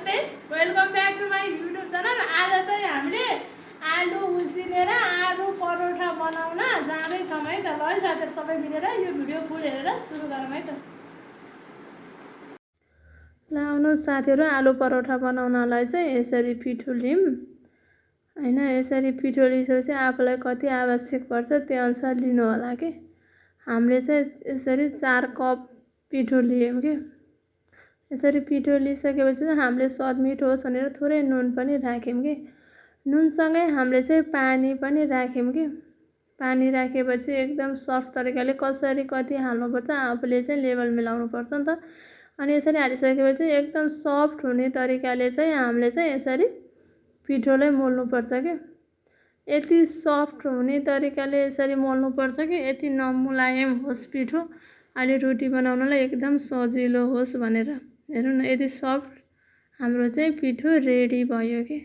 नमस्ते, welcome back to my YouTube channel. आज चाहिँ हामीले आलु उसिनेर आलु परोठा बनाउन जाँदैछौँ है त। ल है साथीहरू, सबै मिलेर यो भिडियो फुल हेरेर सुरु गरौँ है त। ल आउनुहोस् साथीहरू, आलु परोठा बनाउनलाई चाहिँ यसरी पिठो लियौँ हैन। यसरी पिठो लिएपछि आफूलाई कति आवश्यक पर्छ त्यो अनुसार लिनु होला कि। हामीले चाहिँ यसरी 4 कप पिठो लियौँ कि। यसरी पिठो लिइसकेपछि हामीले स्वाद मिठो होस् भनेर थोरै नुन पनि राख्यौँ कि। नुनसँगै हामीले चाहिँ पानी पनि राख्यौँ कि। पानी राखेपछि एकदम सफ्ट तरिकाले कसरी कति हाल्नुपर्छ आफूले चाहिँ लेभल मिलाउनुपर्छ नि त। अनि यसरी हालिसकेपछि एकदम सफ्ट हुने तरिकाले चाहिँ हामीले चाहिँ यसरी पिठोलाई मोल्नुपर्छ कि। यति सफ्ट हुने तरिकाले यसरी मोल्नुपर्छ कि यति नमुलायम होस् पिठो, अहिले रोटी बनाउनलाई एकदम सजिलो होस् भनेर। हेर्नु न, यति सफ्ट हाम्रो चाहिँ पिठो रेडी भयो कि।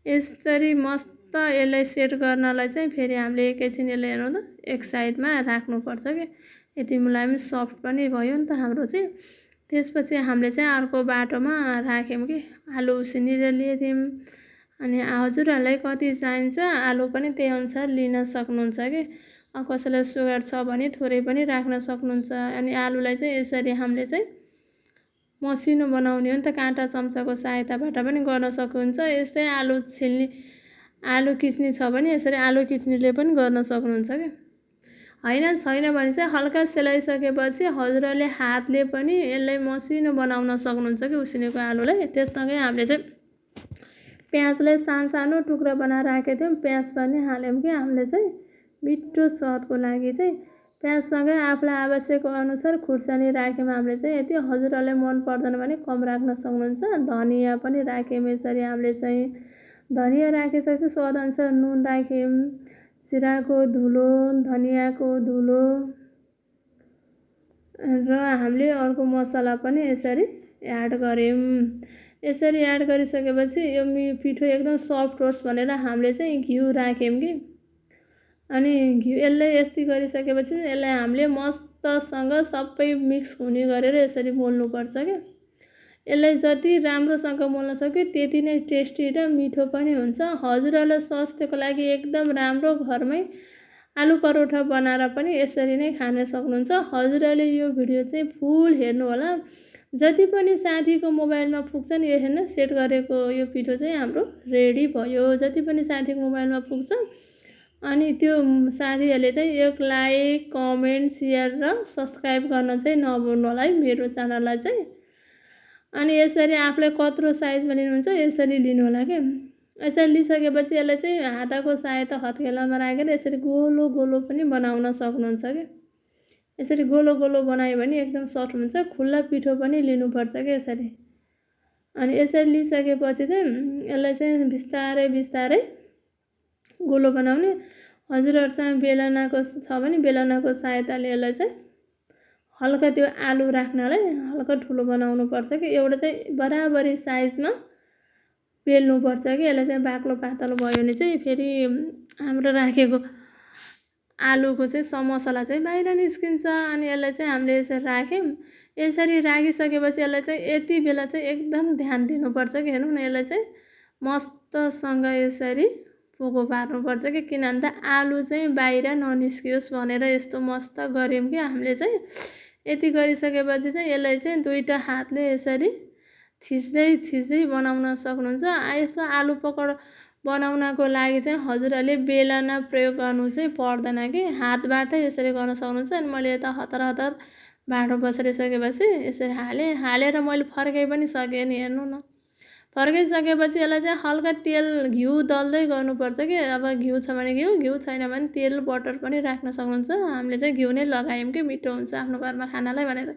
यसरी मस्त यसलाई सेट गर्नलाई चाहिँ फेरि हामीले एकैछिन यसलाई हेर्नु त एक साइडमा राख्नुपर्छ कि। यति मुलायम सफ्ट पनि भयो नि त हाम्रो चाहिँ। त्यसपछि हामीले चाहिँ अर्को बाटोमा राख्यौँ कि। आलु उसिनेर लियौँ। अनि हजुरहरूलाई कति चाहिन्छ आलु पनि त्यही अनुसार लिन सक्नुहुन्छ कि। कसैलाई सुगर छ भने थोरै पनि राख्न सक्नुहुन्छ। अनि आलुलाई चाहिँ यसरी हामीले चाहिँ मसिनो बनाउने हो नि त, काँटा चम्चाको सहायताबाट पनि गर्न सक्नुहुन्छ। यस्तै आलु छिल्ने आलु किच्ने छ भने यसरी आलु किच्नेले पनि गर्न सक्नुहुन्छ कि। हैन छैन भने चाहिँ हल्का सेलाइसकेपछि हजुरहरूले हातले पनि यसलाई मसिनो बनाउन सक्नुहुन्छ कि उसिनेको आलुलाई। त्यससँगै हामीले चाहिँ प्याजलाई सानो टुक्रा बनाएर राखेको थियौँ, प्याज पनि हाल्यौँ कि हामीले चाहिँ मिठो स्वादको लागि चाहिँ। प्याजसँगै आफूलाई आवश्यक अनुसार खुर्सानी राख्यौँ हामीले चाहिँ। यति हजुरहरूलाई मन पर्दैन भने कम राख्न सक्नुहुन्छ। धनियाँ पनि राख्यौँ यसरी हामीले चाहिँ। धनियाँ राखेपछि स्वादअनुसार नुन राख्यौँ, जिराको धुलो, धनियाँको धुलो र हामीले अर्को मसला पनि यसरी एड गऱ्यौँ। यसरी एड गरिसकेपछि यो पिठो एकदम सफ्ट होस् भनेर हामीले चाहिँ घिउ राख्यौँ कि। अनि घिउ यसलाई यस्तै गरिसकेपछि यसलाई हामीले मस्तसँग सबै मिक्स हुने गरेर यसरी मोल्नुपर्छ कि। यसलाई जति राम्रोसँग मोल्न सक्यो त्यति नै टेस्टी र मिठो पनि हुन्छ। हजुरहरूलाई स्वास्थ्यको लागि एकदम राम्रो, घरमै आलु परोठा बनाएर पनि यसरी नै खान सक्नुहुन्छ। हजुरहरूले यो भिडियो चाहिँ फुल हेर्नु होला। जति पनि साथीको मोबाइलमा पुग्छ नि, यो हेर्नु सेट गरेको यो पिठो चाहिँ हाम्रो रेडी भयो। जति पनि साथीको मोबाइलमा पुग्छ अनि त्यो साथीहरूले चाहिँ एक लाइक, कमेन्ट, सेयर र सब्सक्राइब गर्न चाहिँ नभुल्नु होला है मेरो च्यानललाई चाहिँ। अनि यसरी आफूलाई कत्रो साइजमा लिनुहुन्छ यसरी लिनु होला कि। यसरी लिइसकेपछि यसलाई चाहिँ हाताको सहायता हत्केलामा राखेर यसरी गोलो गोलो पनि बनाउन सक्नुहुन्छ कि। यसरी गोलो गोलो बनायो भने एकदम सफ्ट हुन्छ। खुल्ला पिठो पनि लिनुपर्छ कि यसरी। अनि यसरी लिइसकेपछि चाहिँ यसलाई चाहिँ बिस्तारै बिस्तारै गोलो बनाउने। हजुरहरूसँग बेलनाको छ भने बेलनाको सहायताले यसलाई चाहिँ हल्का त्यो आलु राख्नलाई हल्का ठुलो बनाउनुपर्छ कि। एउटा चाहिँ बराबरी साइजमा बेल्नुपर्छ कि। यसलाई चाहिँ बाक्लो पातलो भयो भने चाहिँ फेरि हाम्रो राखेको आलुको चाहिँ मसला चाहिँ बाहिर निस्किन्छ। अनि यसलाई चाहिँ हामीले यसरी राख्यौँ। यसरी राखिसकेपछि यसलाई चाहिँ यति बेला चाहिँ एकदम ध्यान दिनुपर्छ कि। हेर्नु न, यसलाई चाहिँ मस्तसँग यसरी पोको पार्नुपर्छ कि। किनभने त आलु चाहिँ बाहिर ननिस्कियोस् भनेर यस्तो मस्त गऱ्यौँ कि हामीले चाहिँ। यति गरिसकेपछि चाहिँ यसलाई चाहिँ दुईटा हातले यसरी थिच्दै थिच्दै बनाउन सक्नुहुन्छ। यस्तो आलु पकौडा बनाउनको लागि चाहिँ हजुरहरूले बेलना प्रयोग गर्नु चाहिँ पर्दैन कि, हातबाटै यसरी गर्न सक्नुहुन्छ। अनि मैले यता हतार हतार भाँडो बसारिसकेपछि यसरी हालेर मैले फर्काइ पनि सकेँ नि। हेर्नु न, फर्काइसकेपछि यसलाई चाहिँ हल्का तेल घिउ दल्दै गर्नुपर्छ कि। अब घिउ छ भने घिउ छैन भने तेल बटर पनि राख्न सक्नुहुन्छ। हामीले चाहिँ घिउ नै लगायौँ कि मिठो हुन्छ आफ्नो घरमा खानालाई भनेर।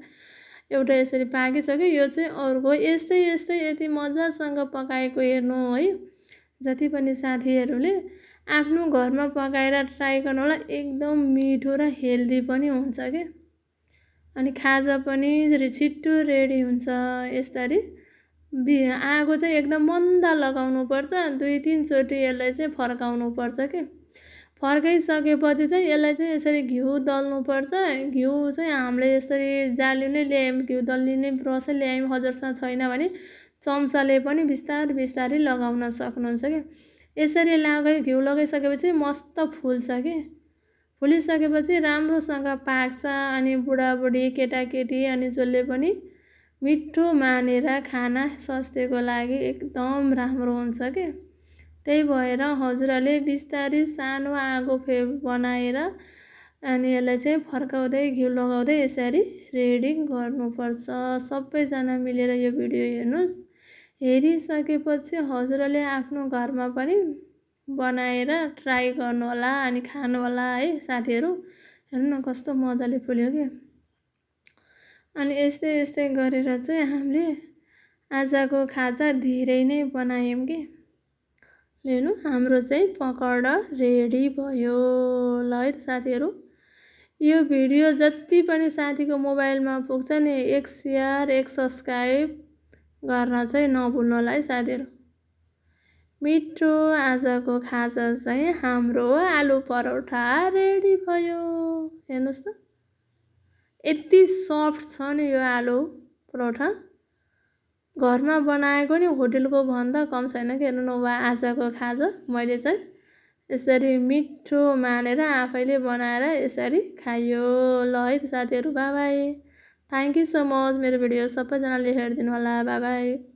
एउटा यसरी पाकिसक्यो। यो चाहिँ अर्को यस्तै यस्तै यति मजासँग पकाएको हेर्नु है। जति पनि साथीहरूले आफ्नो घरमा पकाएर ट्राई गर्नु होला। एकदम मिठो र हेल्दी पनि हुन्छ कि। अनि खाजा पनि छिट्टो रेडी हुन्छ। यसरी आगो चाहिँ एकदम मन्दा लगाउनुपर्छ। 2-3 चोटि यसलाई चाहिँ फर्काउनुपर्छ कि। फर्काइसकेपछि चाहिँ यसलाई चाहिँ यसरी घिउ दल्नुपर्छ। घिउ चाहिँ हामीले यसरी जाली नै ल्यायौँ, घिउ दल्ने ब्रसै ल्यायौँ। हजुरसँग छैन भने चम्चाले पनि बिस्तारै बिस्तारै लगाउन सक्नुहुन्छ कि। यसरी घिउ लगाइसकेपछि मस्त फुल्छ कि। फुलिसकेपछि राम्रोसँग पाक्छ अनि बुढाबुढी केटाकेटी अनि जसले पनि मिठो मानेर खाना स्वास्थ्यको लागि एकदम राम्रो हुन्छ कि। त्यही भएर हजुरहरूले बिस्तारै सानो आगो बनाएर अनि यसलाई चाहिँ फर्काउँदै घिउ लगाउँदै यसरी रेडी गर्नुपर्छ। सबैजना मिलेर यो भिडियो हेर्नुहोस्। हेरिसकेपछि हजुरहरूले आफ्नो घरमा पनि बनाएर ट्राई गर्नुहोला अनि खानुहोला है साथीहरू। हेर्नु न कस्तो मजाले फुल्यो कि। अनि यस्तै यस्तै गरेर चाहिँ हामीले आजको खाजा धेरै नै बनायौँ कि। हेर्नु हाम्रो चाहिँ पकौडा रेडी भयो। ल है त साथीहरू, यो भिडियो जति पनि साथीको मोबाइलमा पुग्छ नि एक सेयर एक सब्सक्राइब गर्न चाहिँ नभुल्नु होला है साथीहरू। मिठो आजको खाजा चाहिँ हाम्रो आलु परोठा रेडी भयो। हेर्नुहोस् त यति सफ्ट छ नि यो आलु परोठा। घरमा बनाएको नि होटेलको भन्दा कम छैन कि। हेर्नु न आजको खाजा मैले चाहिँ यसरी मिठो मानेर आफैले बनाएर यसरी खायो। ल है त साथीहरू, by by. Thank you so much मेरो भिडियो सबैजनाले हेरिदिनु होला। By by.